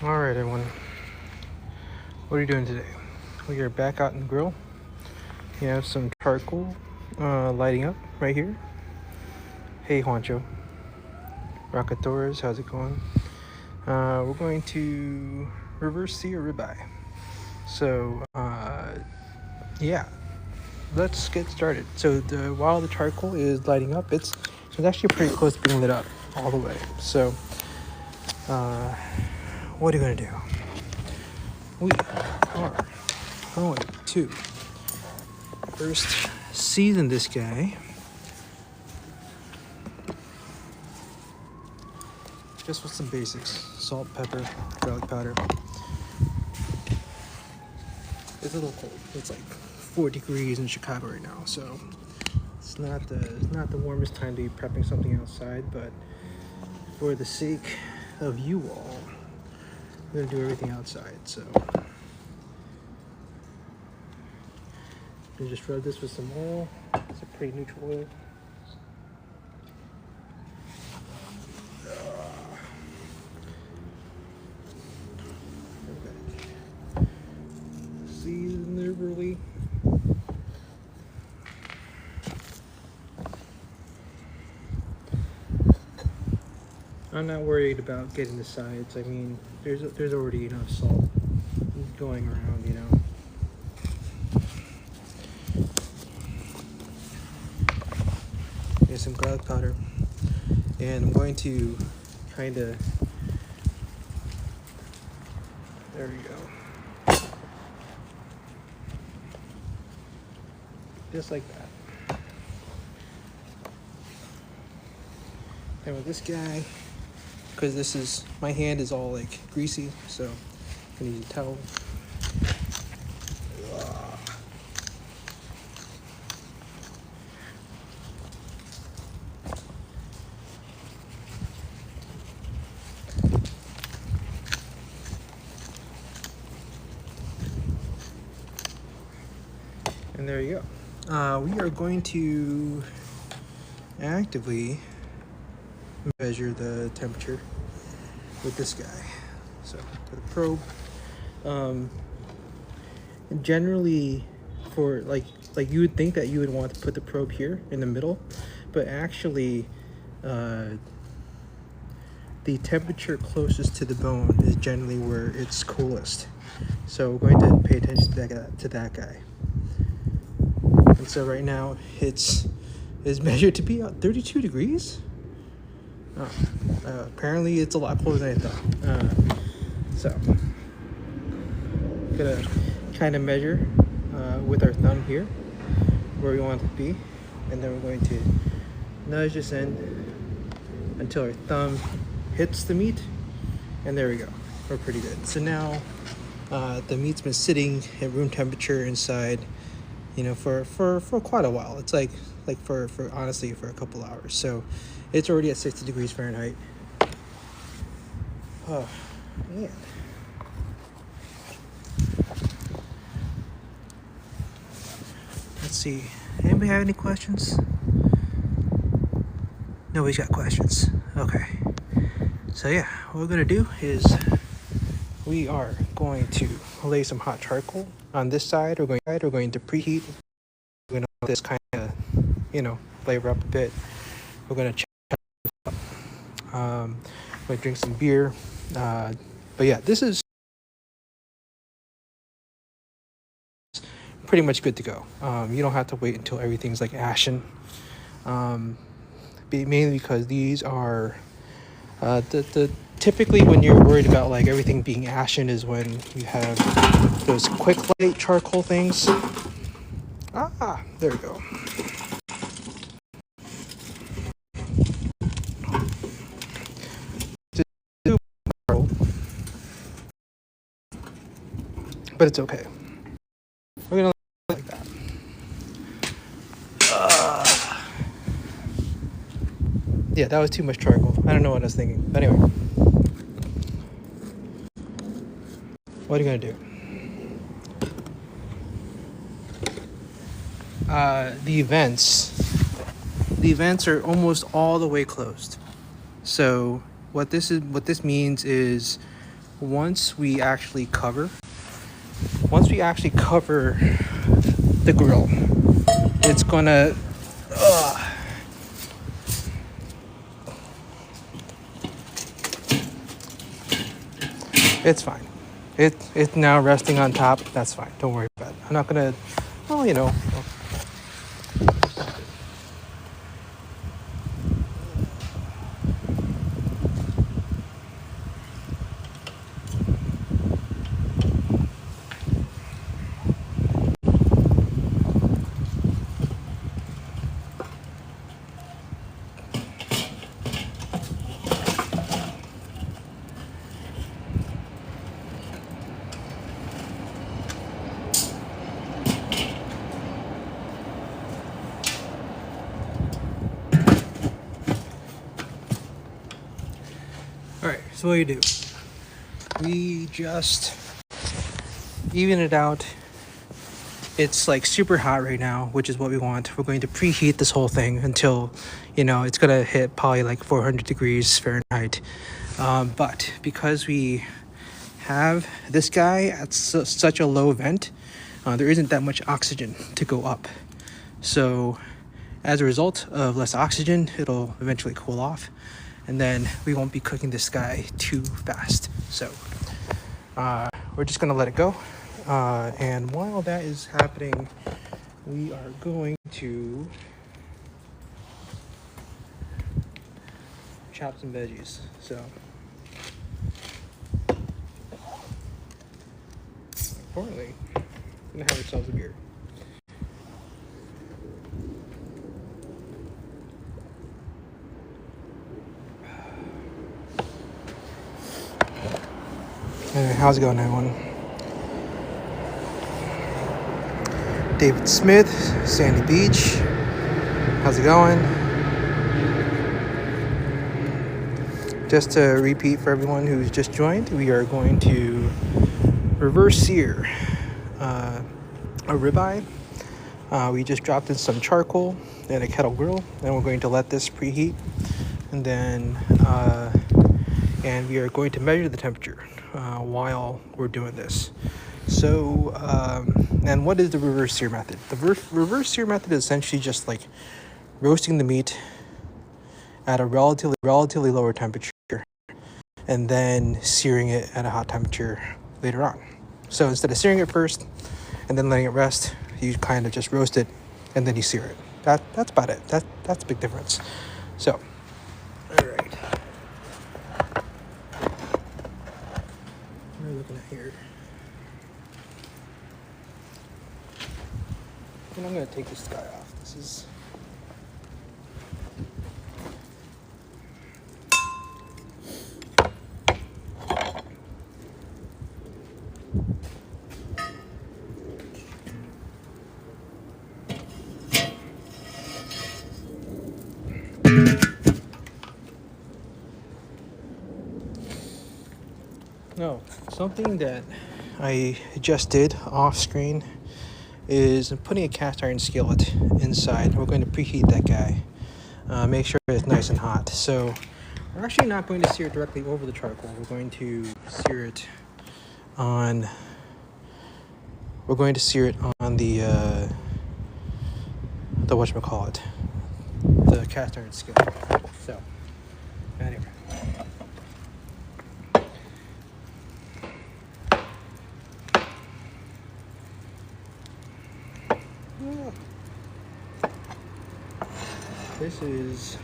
Alright everyone, what are you doing today? We are back out in the grill. You have some charcoal lighting up right here. Hey Juancho, Rockatores, how's it going? We're going to reverse sear ribeye. So yeah, let's get started. So while the charcoal is lighting up, it's actually pretty close to being lit up all the way. So what are you gonna do? We are going to first season this guy just with some basics: salt, pepper, garlic powder. It's a little cold. It's like 4 degrees in Chicago right now, so it's not the warmest time to be prepping something outside. But for the sake of you all, we're gonna do everything outside. So you just rub this with some oil. It's a pretty neutral oil. Season liberally. I'm not worried about getting the sides. I mean, there's already enough salt going around, you know. Here's some garlic powder, and I'm going to kind of, there we go, just like that. And with this guy, because this is, my hand is all like greasy, so I'm gonna use a towel. And there you go. We are going to actively measure the temperature with this guy. So to the probe. Generally, for like you would think that you would want to put the probe here in the middle, but actually, the temperature closest to the bone is generally where it's coolest. So we're going to pay attention to that guy. And so right now it's measured to be 32 degrees. Oh, apparently it's a lot colder than I thought. So gonna kind of measure with our thumb here where we want it to be, and then we're going to nudge this in until our thumb hits the meat, and there we go. We're pretty good. So now the meat's been sitting at room temperature inside, you know, for quite a while. It's like for honestly for a couple hours. So it's already at 60 degrees Fahrenheit. Oh man. Let's see. Anybody have any questions? Nobody's got questions. Okay. So yeah, what we're gonna do is we are going to lay some hot charcoal on this side. We're going to preheat. We're gonna let this kind of, you know, flavor up a bit. We're gonna check. We're gonna drink some beer. But yeah, this is pretty much good to go. You don't have to wait until everything's like ashen. Mainly because these are the typically when you're worried about like everything being ashen is when you have those quick light charcoal things. There we go. But it's okay. We're gonna like that. Yeah, that was too much charcoal. I don't know what I was thinking. But anyway, what are you gonna do? The events are almost all the way closed. So what this means is once we actually cover the grill, it's gonna it's fine. It's now resting on top. That's fine. Don't worry about it. I'm not gonna, well, you know. All right. So what do you do? We just even it out. It's like super hot right now, which is what we want. We're going to preheat this whole thing until, you know, it's gonna hit probably like 400 degrees Fahrenheit. But because we have this guy at such a low vent, there isn't that much oxygen to go up. So as a result of less oxygen, it'll eventually cool off, and then we won't be cooking this guy too fast. So we're just gonna let it go. And while that is happening, we are going to chop some veggies. So importantly, we're gonna have ourselves a beer. Anyway, how's it going, everyone? David Smith, Sandy Beach. How's it going? Just to repeat for everyone who's just joined, we are going to reverse sear a ribeye. We just dropped in some charcoal in a kettle grill, and we're going to let this preheat, and then and we are going to measure the temperature while we're doing this. So, and what is the reverse sear method? The reverse sear method is essentially just like roasting the meat at a relatively lower temperature, and then searing it at a hot temperature later on. So instead of searing it first and then letting it rest, you kind of just roast it and then you sear it. That's about it. That's a big difference. So, all right. What are we looking at here? And I'm gonna take this guy off. This is no, something that I just did off screen is putting a cast iron skillet inside. We're going to preheat that guy. Make sure it's nice and hot. So we're actually not going to sear it directly over the charcoal. We're going to sear it on. We're going to sear it on the whatchamacallit, the cast iron skillet. So anyway. This is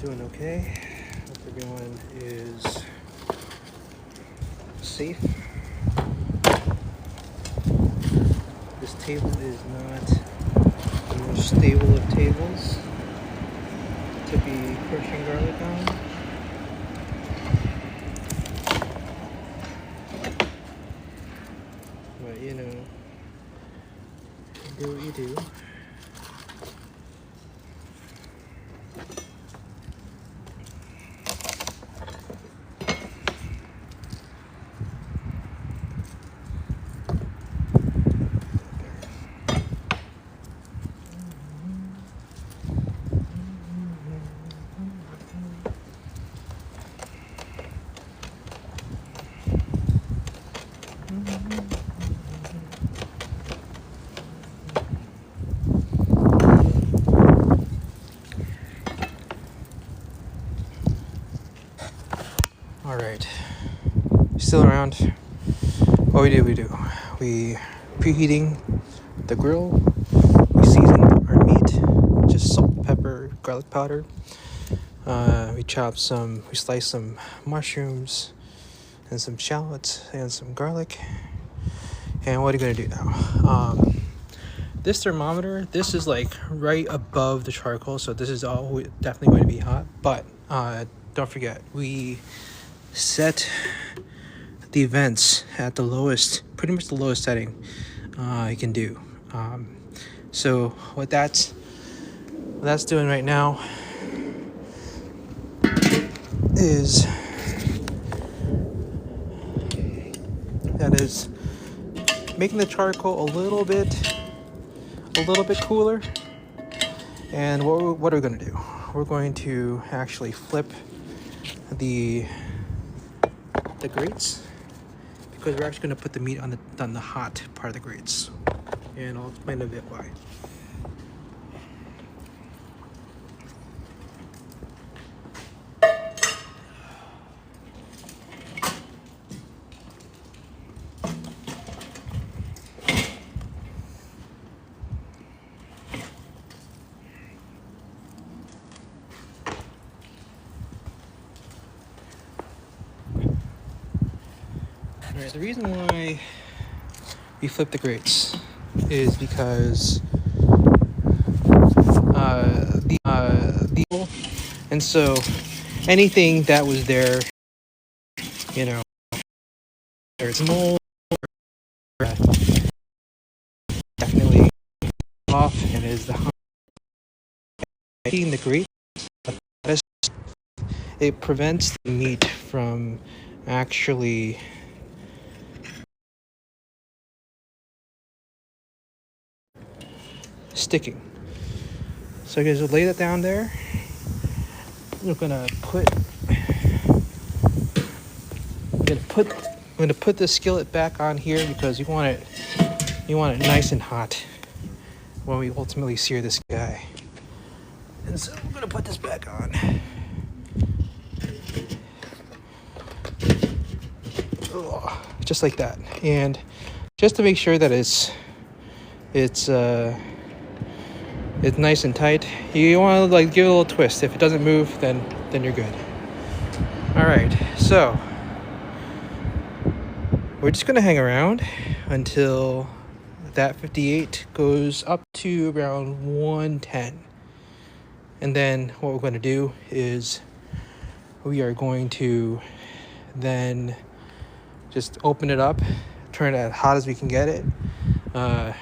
doing okay. Hope everyone is safe. This table is not the most stable of tables to be crushing garlic on. But you know, do what you do. Alright, still around. What we do, we preheating the grill, we season our meat, just salt, pepper, garlic powder. We slice some mushrooms and some shallots and some garlic. And what are you gonna do now? This thermometer, this is like right above the charcoal, so this is all definitely going to be hot. But don't forget, we set the vents at the lowest, pretty much the lowest setting you can do. So what that's doing right now is making the charcoal a little bit cooler. And what are we going to do? We're going to actually flip the grates, because we're actually going to put the meat on the hot part of the grates, and I'll explain a bit why. Alright, the reason why we flip the grates is because and so anything that was there, you know, there's mold, definitely off, and is the heating the grate. It prevents the meat from actually sticking. So guys, we'll lay that down there. We're gonna put the skillet back on here, because you want it nice and hot when we ultimately sear this guy. And so we're gonna put this back on. Just like that. And just to make sure that it's nice and tight, you want to like give it a little twist. If it doesn't move, then you're good. All right, so we're just gonna hang around until that 58 goes up to around 110, and then what we're going to do is we are going to then just open it up, turn it as hot as we can get it. We're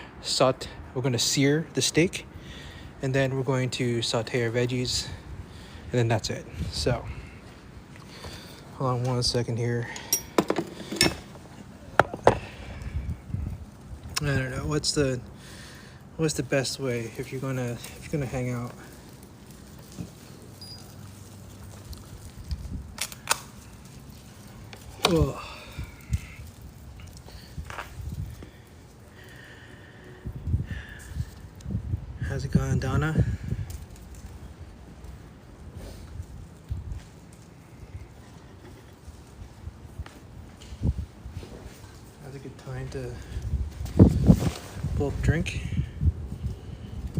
going to sear the steak, and then we're going to saute our veggies, and then that's it. So hold on one second here. I don't know what's the best way if you're gonna hang out. Ugh. How's it going, Donna? Now's a good time to pull up a drink.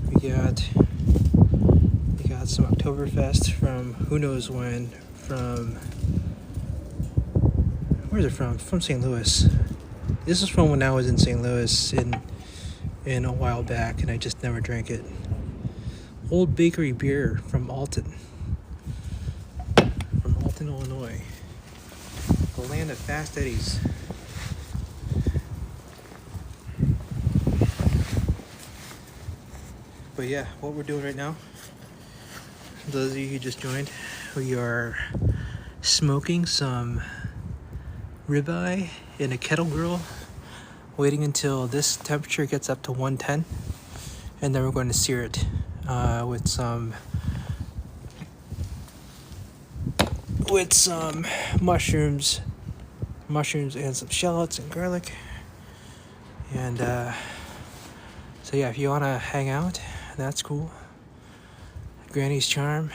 We got some Oktoberfest from who knows when, from, where's it from? From St. Louis. This is from when I was in St. Louis in a while back, and I just never drank it. Old Bakery beer from Alton, Illinois, the land of Fast Eddies. But yeah, what we're doing right now, those of you who just joined, we are smoking some ribeye in a kettle grill, waiting until this temperature gets up to 110, and then we're going to sear it with some mushrooms and some shallots and garlic. And so yeah, if you want to hang out, that's cool. Granny's Charm,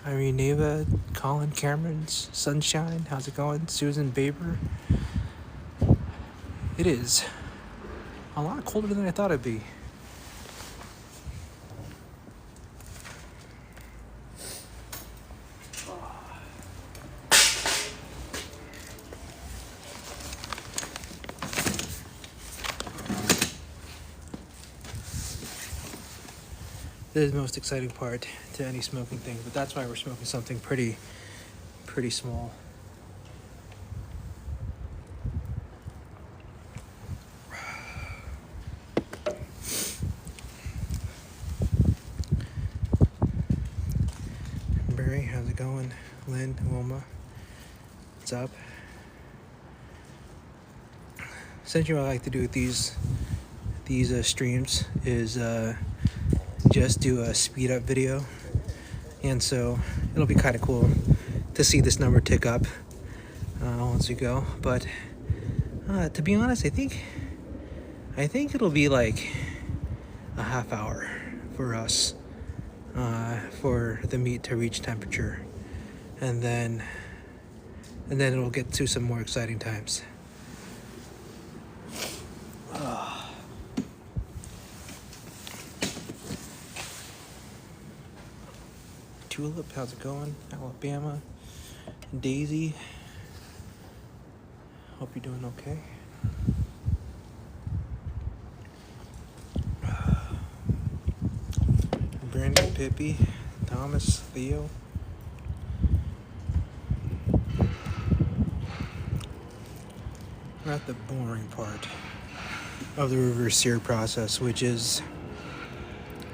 Irene Neva, Colin Cameron's Sunshine, how's it going? Susan Baber. It is a lot colder than I thought it'd be. This is the most exciting part to any smoking thing, but that's why we're smoking something pretty small. Barry, how's it going? Lynn, Wilma, what's up? Essentially what I like to do with these streams is just do a speed up video, and so it'll be kind of cool to see this number tick up once we go. But to be honest, I think it'll be like a half hour for us for the meat to reach temperature, and then it'll get to some more exciting times. Tulip, how's it going? Alabama, Daisy, hope you're doing okay. Brandon, Pippi, Thomas, Theo. We're at the boring part of the reverse sear process, which is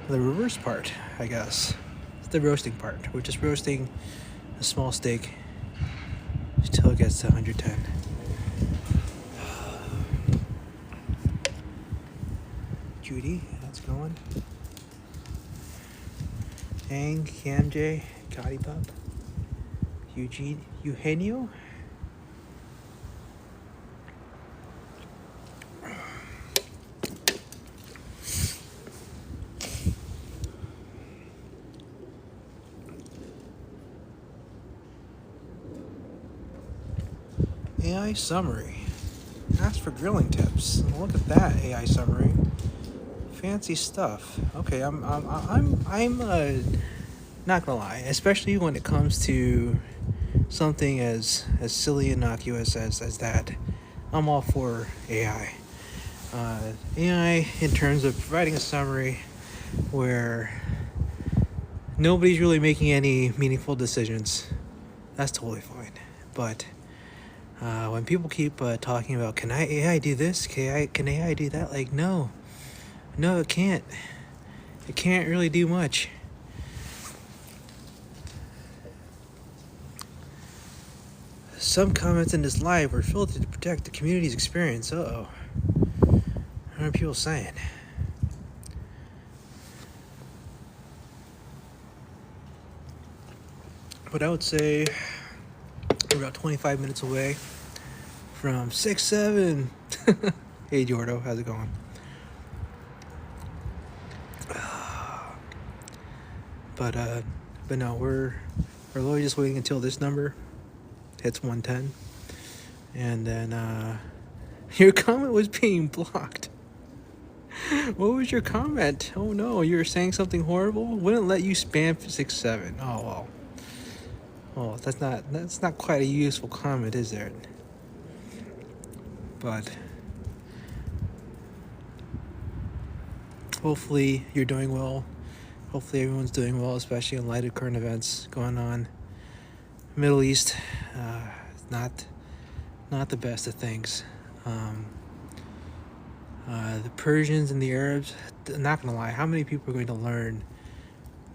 the reverse part, I guess. The roasting part. We're just roasting a small steak until it gets to 110. Judy, how's it going? Ang, Camj, Gotti Pup, Eugenio. AI summary. Ask for grilling tips. Look at that AI summary. Fancy stuff. Okay, I'm not gonna lie, especially when it comes to something as silly innocuous as that. I'm all for AI. AI in terms of providing a summary where nobody's really making any meaningful decisions. That's totally fine. But when people keep talking about, can AI do this? Can AI do that? Like, no, it can't. It can't really do much. Some comments in this live were filtered to protect the community's experience. Uh-oh. What are people saying? But I would say we're about 25 minutes away from 6-7. Hey, Jordo, how's it going? But no, we're literally just waiting until this number hits 110, and then your comment was being blocked. What was your comment? Oh no, you were saying something horrible? Wouldn't let you spam 6-7. Oh well. Well, that's not quite a useful comment, is there? But hopefully you're doing well. Hopefully everyone's doing well, especially in light of current events going on. Middle East, not the best of things. The Persians and the Arabs, I'm not gonna lie, how many people are going to learn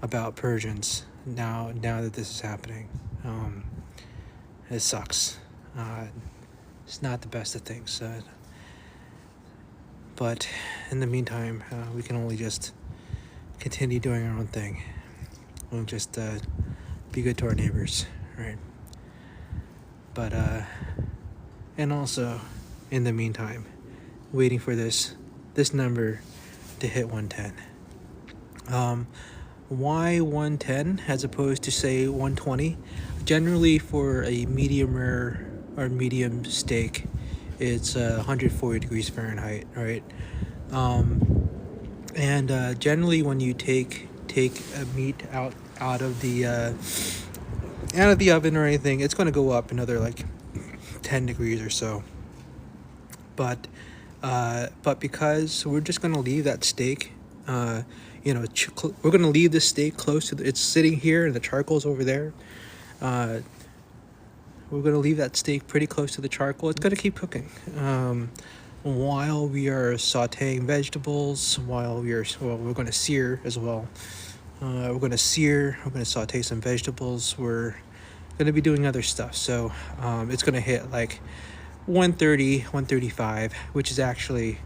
about Persians now that this is happening? It sucks. It's not the best of things. But in the meantime, we can only just continue doing our own thing. We'll just be good to our neighbors, right? But and also, in the meantime, waiting for this number to hit 110. Why 110 as opposed to say 120? Generally, for a medium rare or medium steak, it's 140 degrees Fahrenheit, right? And generally, when you take a meat out of the oven or anything, it's going to go up another like 10 degrees or so. But because we're just going to leave that steak, we're going to leave the steak close to it's sitting here and the charcoal's over there. We're going to leave that steak pretty close to the charcoal. It's going to keep cooking. While we are sauteing vegetables, we're going to sear as well. We're going to saute some vegetables. We're going to be doing other stuff. So it's going to hit like 130, 135, which is actually,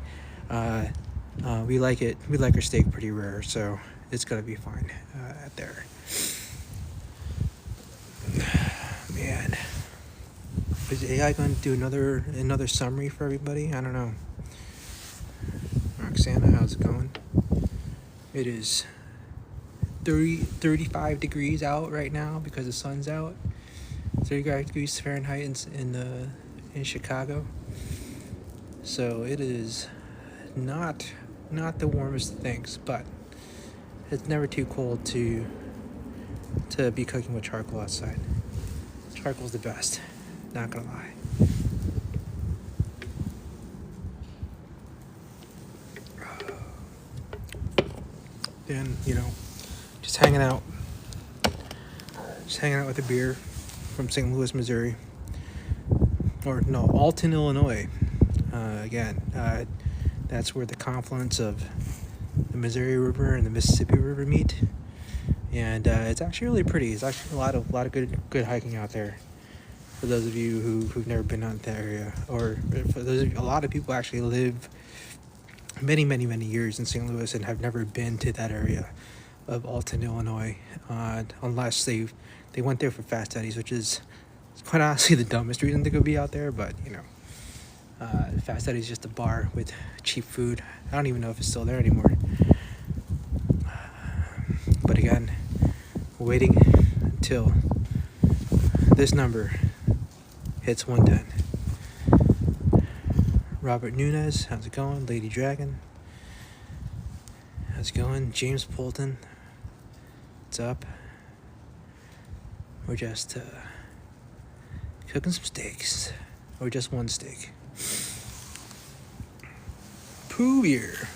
we like our steak pretty rare, so it's going to be fine at there. Man. Is AI going to do another summary for everybody? I don't know. Roxana, how's it going? It is 35 degrees out right now because the sun's out. 35 degrees Fahrenheit in Chicago. So it is not the warmest of things, but it's never too cold to be cooking with charcoal outside. Charcoal's the best. Not gonna lie. Then, just hanging out with a beer from St. Louis, Missouri. Or no, Alton, Illinois. Again, that's where the confluence of the Missouri River and the Mississippi River meet. And it's actually really pretty. It's actually a lot of good hiking out there. For those of you who've never been out that area, or for those of you, a lot of people actually live many years in St. Louis and have never been to that area of Alton, Illinois, unless they went there for fast studies, which is quite honestly the dumbest reason to go be out there. But fast studies is just a bar with cheap food. I don't even know if it's still there anymore. But again, waiting until this number hits 110. Robert Nunez, how's it going? Lady Dragon, how's it going? James Polton, what's up? We're just cooking some steaks, or just one steak. Poop here.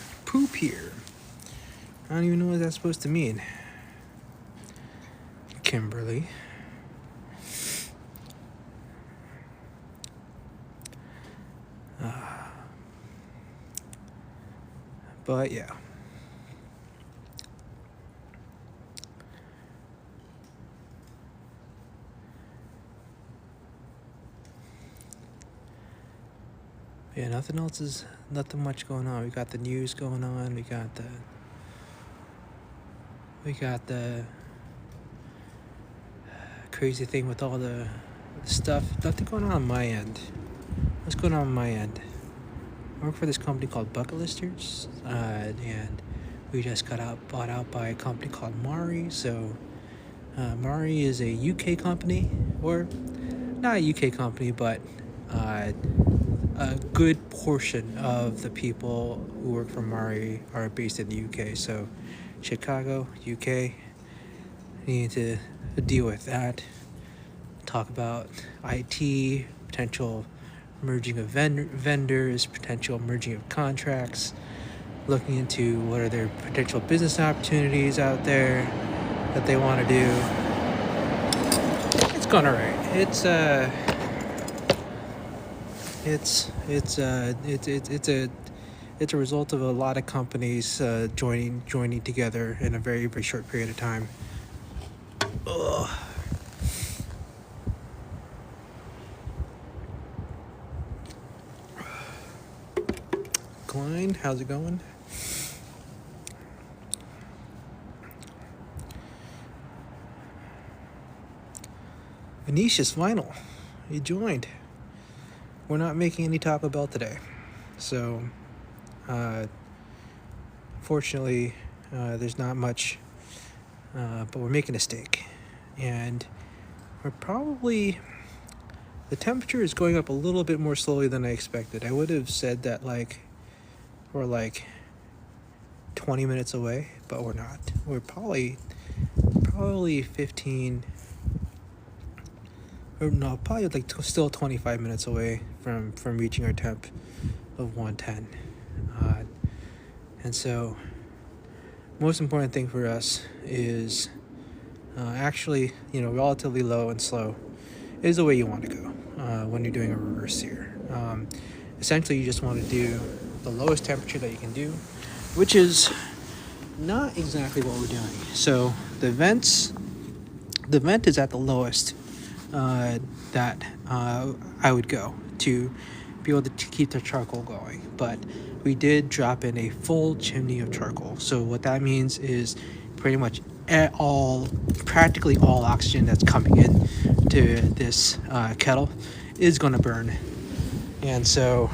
I don't even know what that's supposed to mean. Kimberly. But yeah. Yeah, nothing much going on. We got the news going on. We got the crazy thing with all the stuff. Nothing going on my end. What's going on my end? I work for this company called Bucket Listers, and we just got bought out by a company called Mari. So Mari is a UK company, or not a UK company, but a good portion of the people who work for Mari are based in the UK. So, Chicago, UK, need to deal with that. Talk about IT, potential merging of vendors, potential merging of contracts, looking into what are their potential business opportunities out there that they want to do. It's going alright. It's a result of a lot of companies joining together in a very, very short period of time. Ugh. Klein, how's it going? Venetia's final. You joined. We're not making any Taco Bell today. So, fortunately, there's not much, but we're making a steak. And we're probably, the temperature is going up a little bit more slowly than I expected. I would have said that we're 20 minutes away, but we're not. We're probably 15, or no, probably still 25 minutes away from reaching our temp of 110. And so, most important thing for us is actually, relatively low and slow is the way you want to go when you're doing a reverse sear. Essentially, you just want to do the lowest temperature that you can do, which is not exactly what we're doing. So the vent is at the lowest that I would go to be able to keep the charcoal going. But we did drop in a full chimney of charcoal. So what that means is pretty much practically all oxygen that's coming in to this kettle is going to burn. And so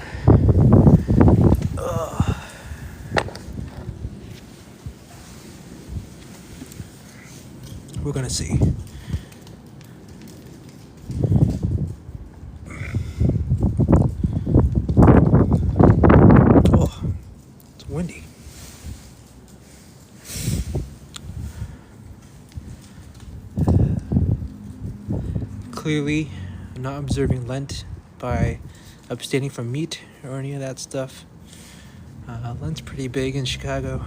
we're going to see. Oh, it's windy. Clearly, I'm not observing Lent by abstaining from meat or any of that stuff. Lent's pretty big in Chicago.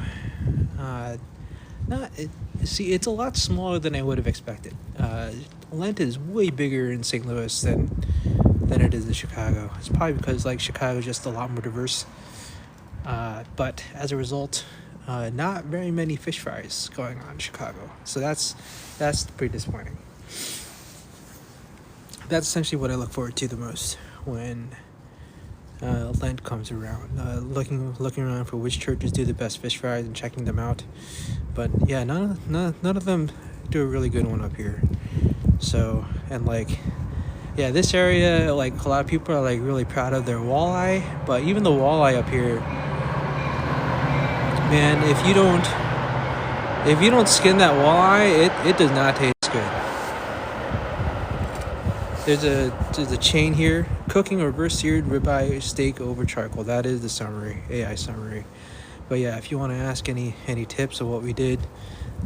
It's a lot smaller than I would have expected. Lent is way bigger in St. Louis than it is in Chicago. It's probably because Chicago is just a lot more diverse. But as a result, not very many fish fries going on in Chicago. So that's pretty disappointing. That's essentially what I look forward to the most when Lent comes around. Looking around for which churches do the best fish fries and checking them out. But yeah, none of them do a really good one up here. So, and this area, a lot of people are really proud of their walleye, but even the walleye up here, man, if you don't skin that walleye, it does not taste good. There's a chain here: cooking or reverse seared ribeye steak over charcoal. That is the summary, AI summary. But yeah, if you want to ask any tips of what we did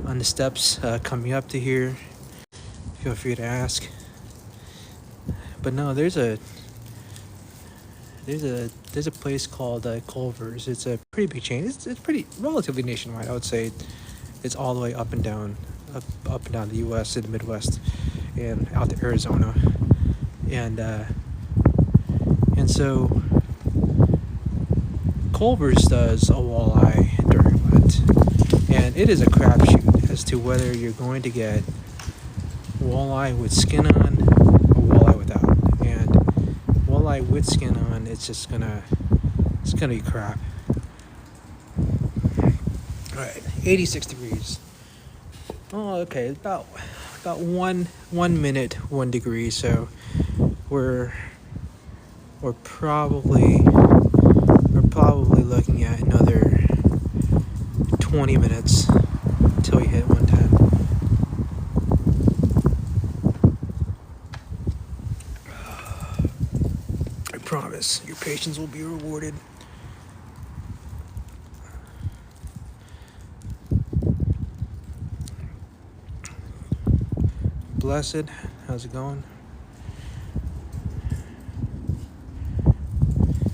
on the steps coming up to here, feel free to ask. But no, there's a place called Culver's. It's a pretty big chain. It's pretty relatively nationwide. I would say it's all the way up and down the U.S. and the Midwest and out to Arizona. And so Culver's does a walleye during Lent, and it is a crapshoot as to whether you're going to get walleye with skin on or walleye without. And walleye with skin on, it's gonna be crap. All right, 86 degrees. Oh, okay, about 1 minute 1 degree. So we're probably looking at another 20 minutes until we hit 110. promise your patience will be rewarded. Blessed, how's it going?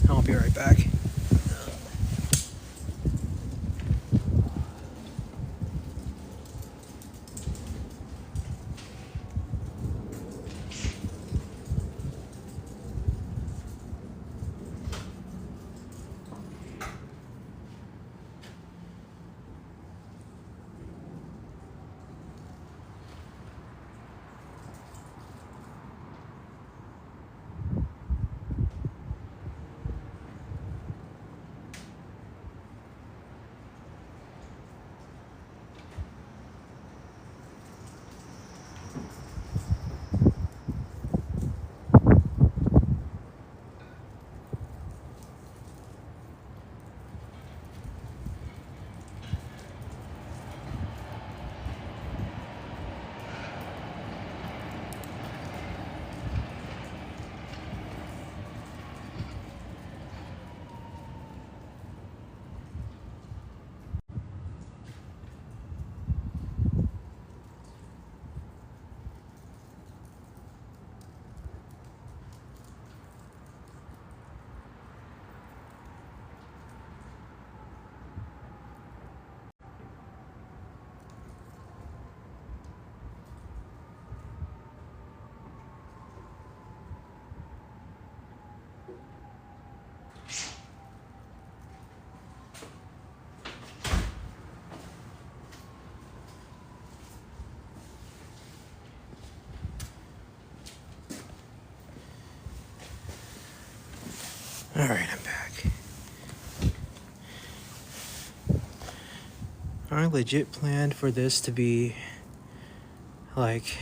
I'll be right back. All right, I'm back. I legit planned for this to be like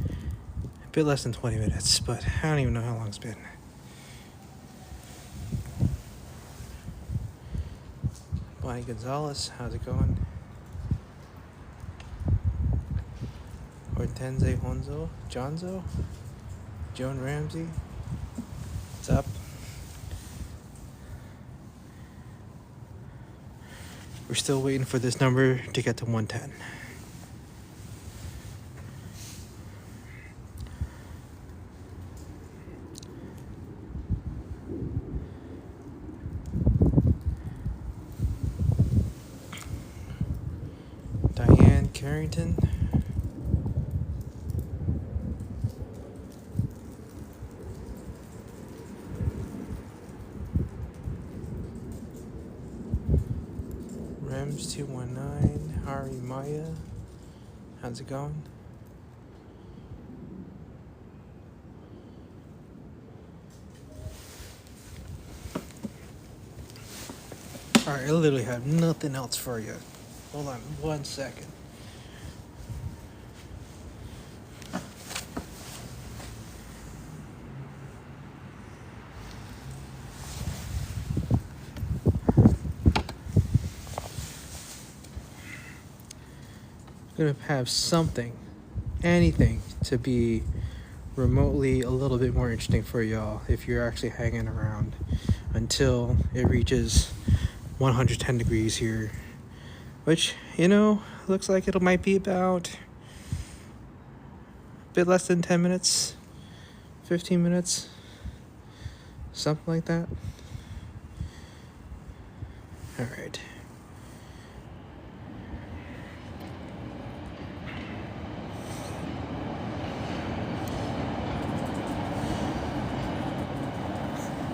a bit less than 20 minutes, but I don't even know how long it's been. Bonnie Gonzalez, how's it going? Hortense Honzo, Jonzo, Joan Ramsey, what's up? We're still waiting for this number to get to 110. Diane Carrington. Rems 219, Hari Maya, how's it going? Alright, I literally have nothing else for you. Hold on 1 second. Gonna have something, anything to be remotely a little bit more interesting for y'all if you're actually hanging around until it reaches 110 degrees here, which, you know, looks like it might be about a bit less than 10 minutes, 15 minutes, something like that. All right.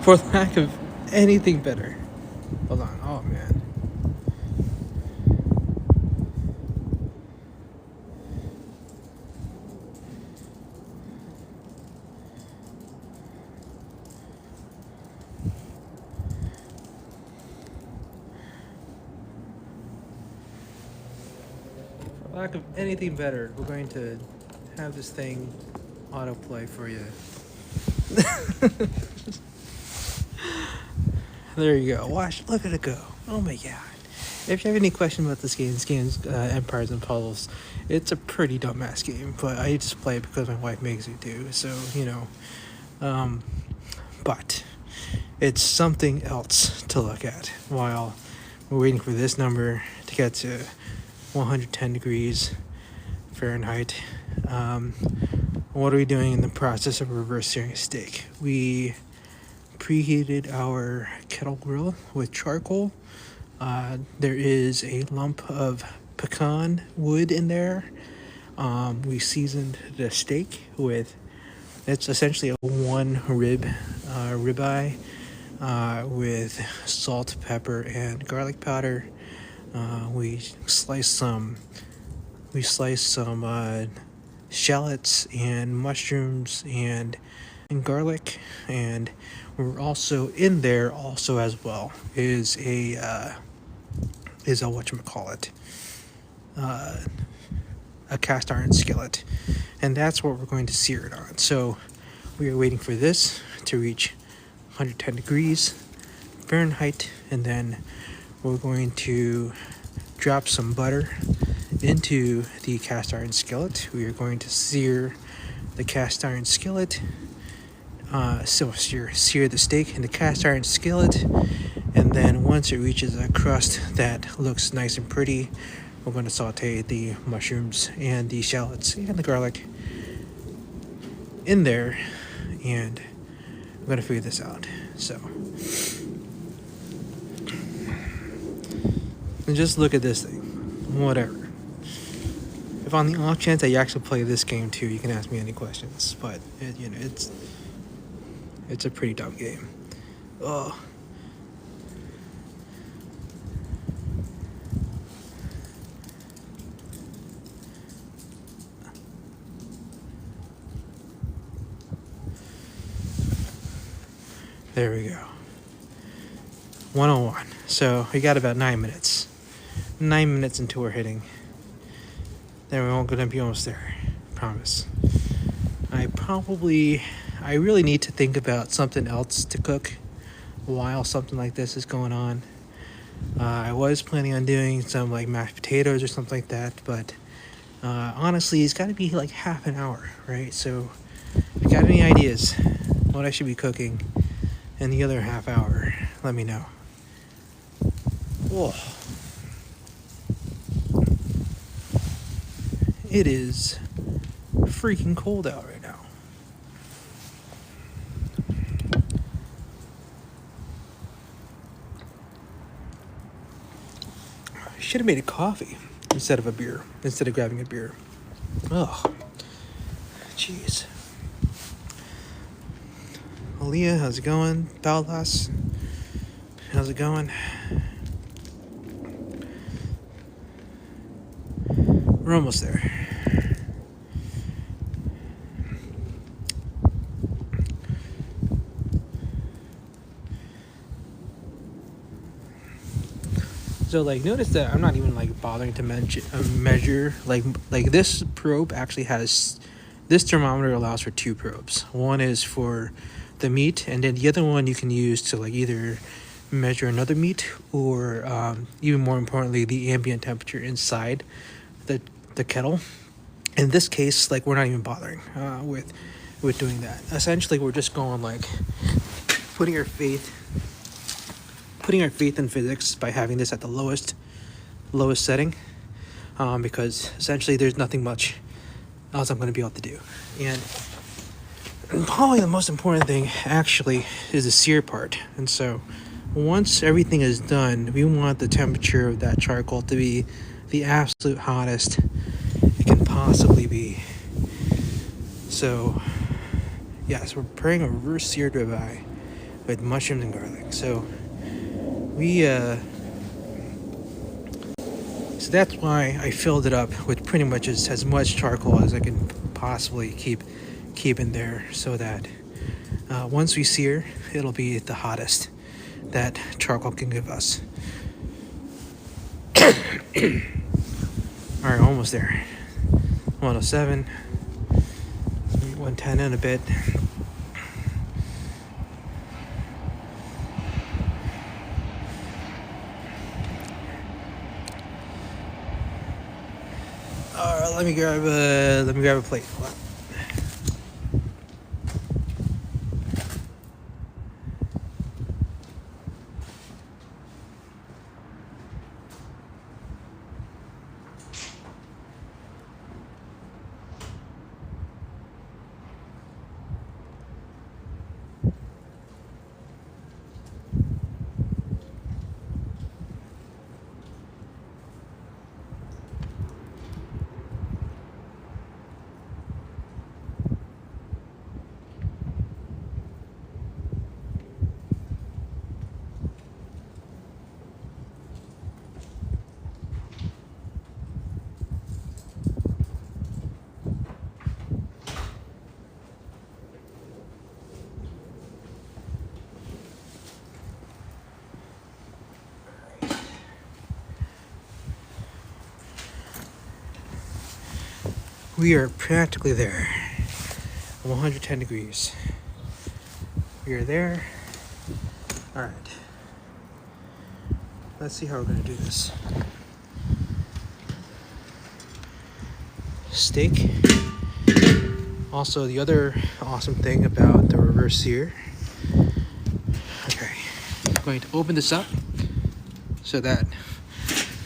For lack of anything better. Hold on. Oh, man. For lack of anything better, we're going to have this thing autoplay for you. There you go. Watch, look at it go. Oh my god. If you have any question about this game's Empires and Puzzles, it's a pretty dumbass game, but I just play it because my wife makes me do. So, you know. But it's something else to look at while we're waiting for this number to get to 110 degrees Fahrenheit. What are we doing in the process of reverse searing a steak? We preheated our kettle grill with charcoal. There is a lump of pecan wood in there. We seasoned the steak with, it's essentially a one ribeye with salt, pepper, and garlic powder. We sliced some shallots and mushrooms and garlic, and we're also in there also as well is a whatchamacallit, a cast iron skillet, and that's what we're going to sear it on. So we are waiting for this to reach 110 degrees Fahrenheit, and then we're going to drop some butter into the cast iron skillet. We are going to sear the cast iron skillet, sear the steak in the cast iron skillet, and then once it reaches a crust that looks nice and pretty, we're going to saute the mushrooms and the shallots and the garlic in there, and I'm going to figure this out. So, and just look at this thing. Whatever. If on the off chance that you actually play this game too, you can ask me any questions. But it's a pretty dumb game. Oh. There we go. 101. So we got about 9 minutes. 9 minutes until we're hitting. Then we're all gonna be almost there. Promise. I really need to think about something else to cook while something like this is going on. I was planning on doing some like mashed potatoes or something like that, but honestly, it's got to be like half an hour, right? So if you got any ideas what I should be cooking in the other half hour, let me know. Whoa. It is freaking cold out right now. I should have made a coffee instead of grabbing a beer. Oh, jeez. Aaliyah, how's it going? Baldas, how's it going? We're almost there. So like, notice that I'm not even like bothering to measure like this probe actually has, this thermometer allows for two probes. One is for the meat, and then the other one you can use to like either measure another meat or even more importantly the ambient temperature inside the kettle. In this case, like, we're not even bothering with doing that. Essentially, we're just going like putting our faith in physics by having this at the lowest setting, because essentially there's nothing much else I'm going to be able to do. And probably the most important thing actually is the sear part. And so once everything is done, we want the temperature of that charcoal to be the absolute hottest it can possibly be. So yes, we're preparing a reverse seared ribeye with mushrooms and garlic. So so that's why I filled it up with pretty much as much charcoal as I can possibly keep in there, so that once we sear, it'll be the hottest that charcoal can give us. Alright, almost there. 107, 110 in a bit. Alright, let me grab a plate. We are practically there. 110 degrees. We are there. All right. Let's see how we're gonna do this. Steak. Also, the other awesome thing about the reverse sear. Okay, I'm going to open this up so that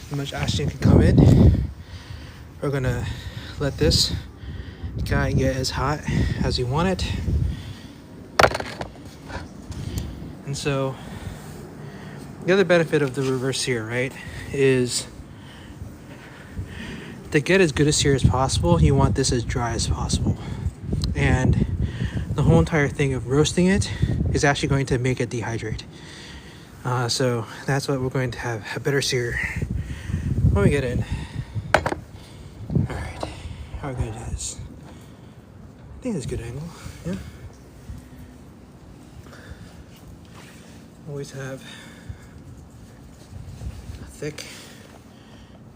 much oxygen can come in. We're gonna let this guy get as hot as you want it. And so the other benefit of the reverse sear, right, is to get as good a sear as possible, you want this as dry as possible. And the whole entire thing of roasting it is actually going to make it dehydrate. So that's what we're going to have a better sear when we get in. All right, how are we gonna do this? I think that's a good angle, yeah. Always have a thick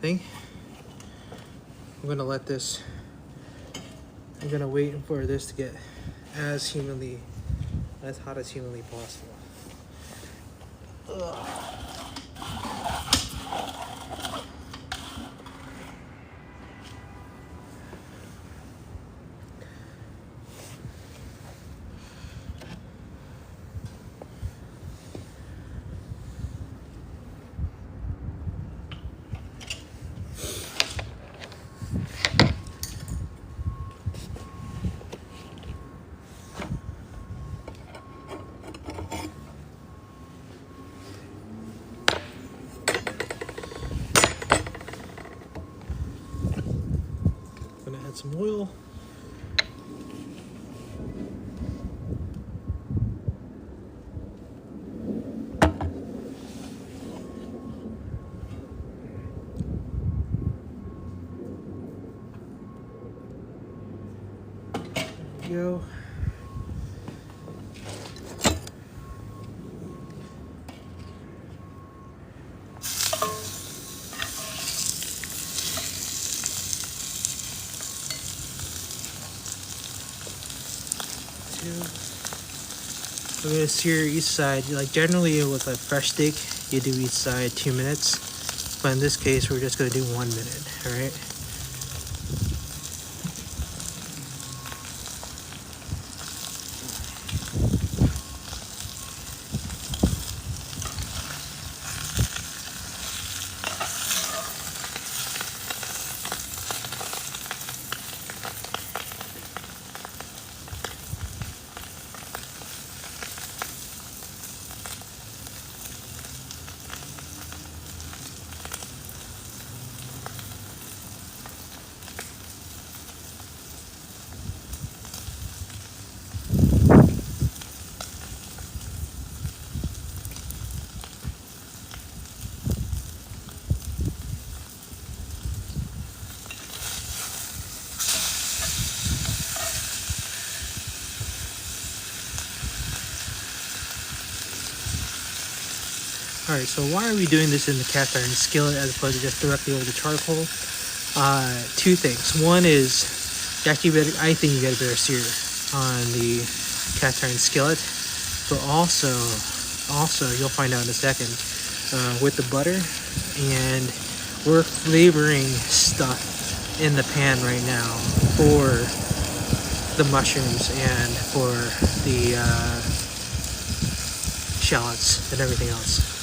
thing. I'm gonna let this, I'm gonna wait for this to get as hot as humanly possible. Ugh. Gonna add some oil. There we go. We're gonna sear each side. Like generally with a fresh steak, you do each side 2 minutes, but in this case, we're just gonna do 1 minute. All right. Alright, so why are we doing this in the cast iron skillet as opposed to just directly over the charcoal? Two things. One is, I think you get a better sear on the cast iron skillet, but also you'll find out in a second, with the butter, and we're flavoring stuff in the pan right now for the mushrooms and for the shallots and everything else.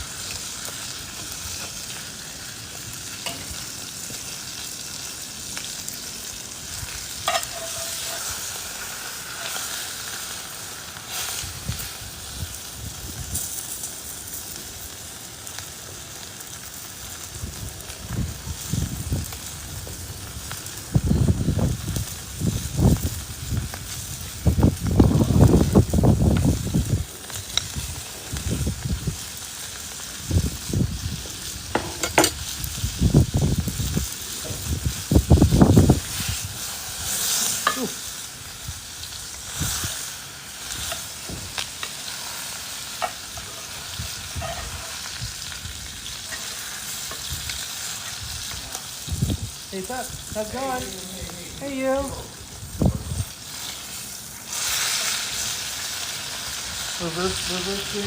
Hey, what's up? How's it going? Hey, yo. Reverse here.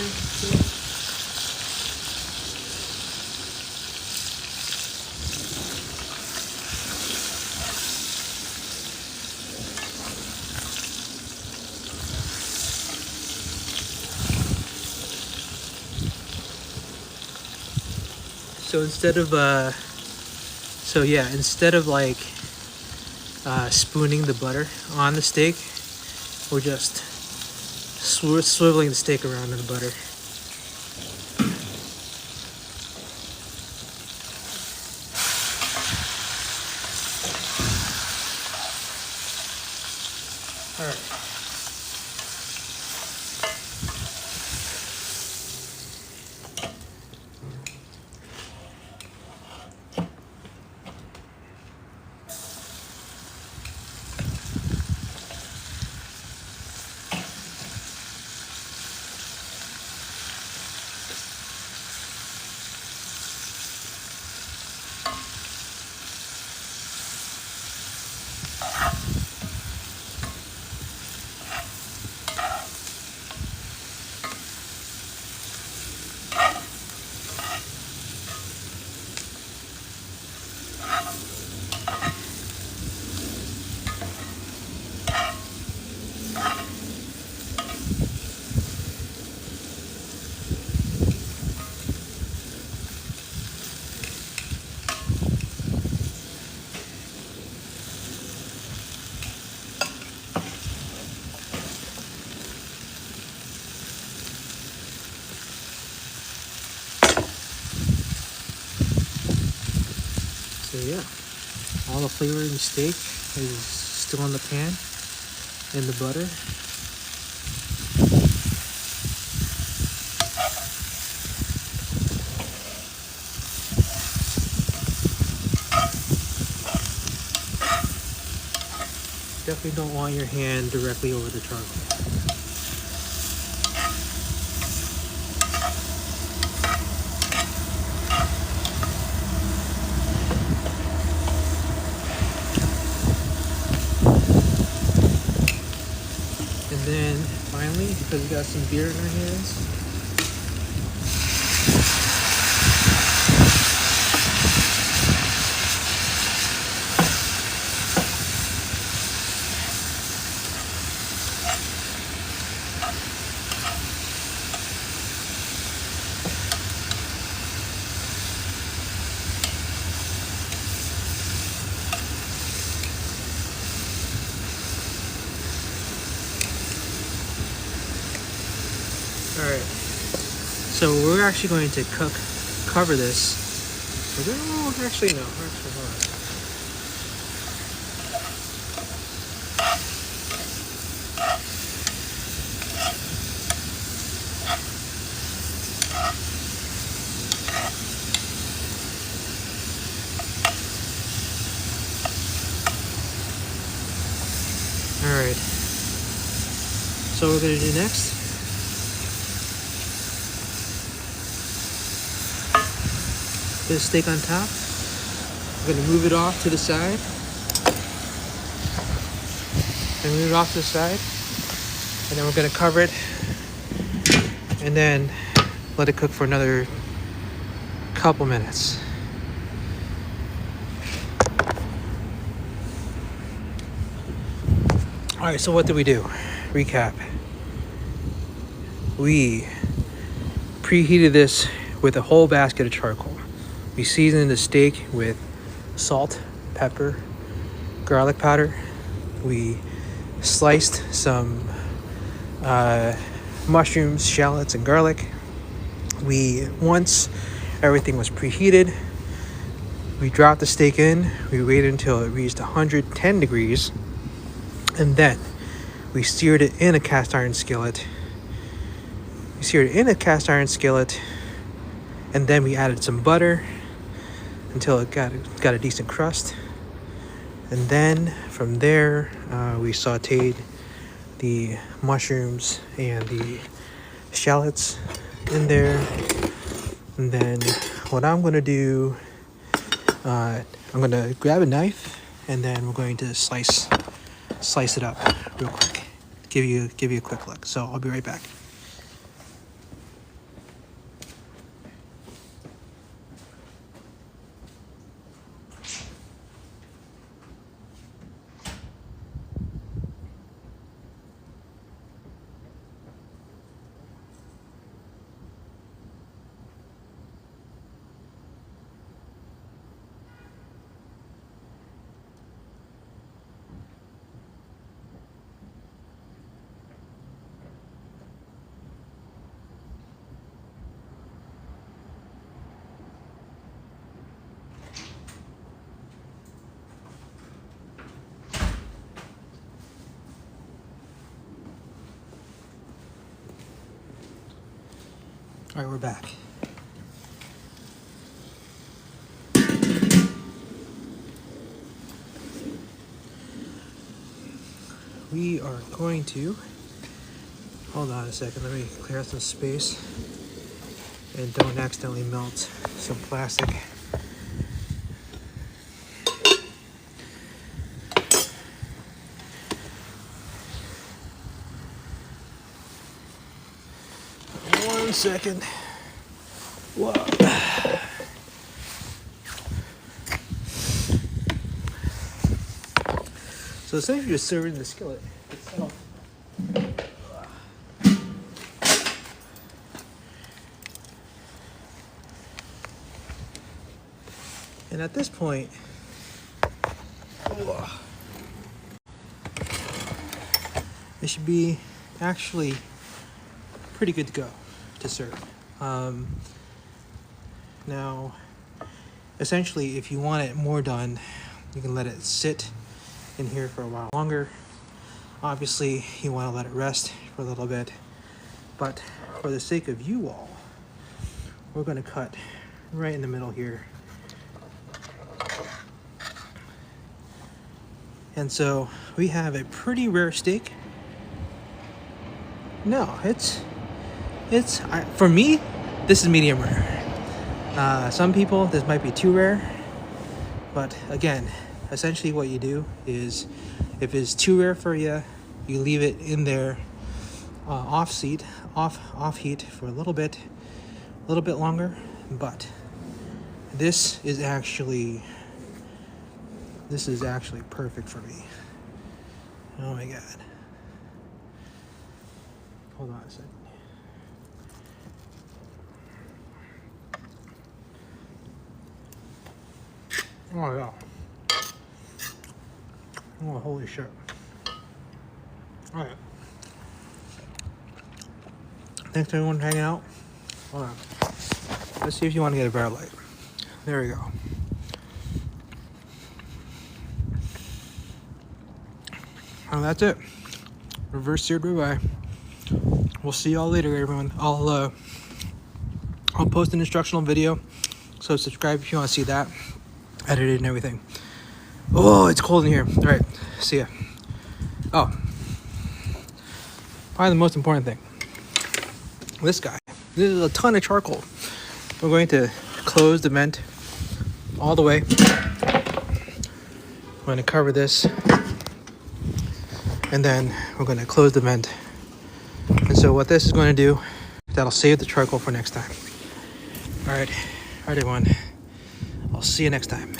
So instead of like spooning the butter on the steak, we're just swiveling the steak around in the butter. All right. So yeah, all the flavor in the steak is still in the pan, in the butter. Definitely don't want your hand directly over the charcoal. And then finally, because we got some beer in our hands, alright, so we're actually going to cover this. Oh, actually no, actually hold on. Alright, so what we're going to do next, put the steak on top. We're going to move it off to the side. And move it off to the side. And then we're going to cover it. And then let it cook for another couple minutes. Alright, so what did we do? Recap. We preheated this with a whole basket of charcoal. We seasoned the steak with salt, pepper, garlic powder. We sliced some mushrooms, shallots, and garlic. Once everything was preheated, we dropped the steak in. We waited until it reached 110 degrees. And then we seared it in a cast iron skillet. And then we added some butter until it got a decent crust. And then from there, we sauteed the mushrooms and the shallots in there. And then what I'm gonna do, I'm gonna grab a knife and then we're going to slice it up real quick. Give you a quick look. So I'll be right back. All right, we're back. We are going to, hold on a second, let me clear out some space and don't accidentally melt some plastic. One second. Whoa. So essentially you're serving the skillet itself. And at this point, it should be actually pretty good to go to serve. Now, essentially, if you want it more done, you can let it sit in here for a while longer. Obviously, you want to let it rest for a little bit, but for the sake of you all, we're going to cut right in the middle here. And so we have a pretty rare steak. No, for me, this is medium rare. Some people, this might be too rare, but again, essentially what you do is, if it's too rare for you, you leave it in there off heat for a little bit longer. But this is actually perfect for me. Oh my god. Hold on a second. Oh yeah. Oh, holy shit. All right. Thanks everyone for hanging out. Hold on. Let's see if you want to get a better light. There we go. And that's it. Reverse seared ribeye. We'll see y'all later, everyone. I'll post an instructional video, so subscribe if you want to see that, edited and everything. Oh, it's cold in here. All right, see ya. Oh, probably the most important thing. This guy. This is a ton of charcoal. We're going to close the vent all the way. I'm going to cover this, and then we're going to close the vent. And so what this is going to do, that'll save the charcoal for next time. All right, everyone. I'll see you next time.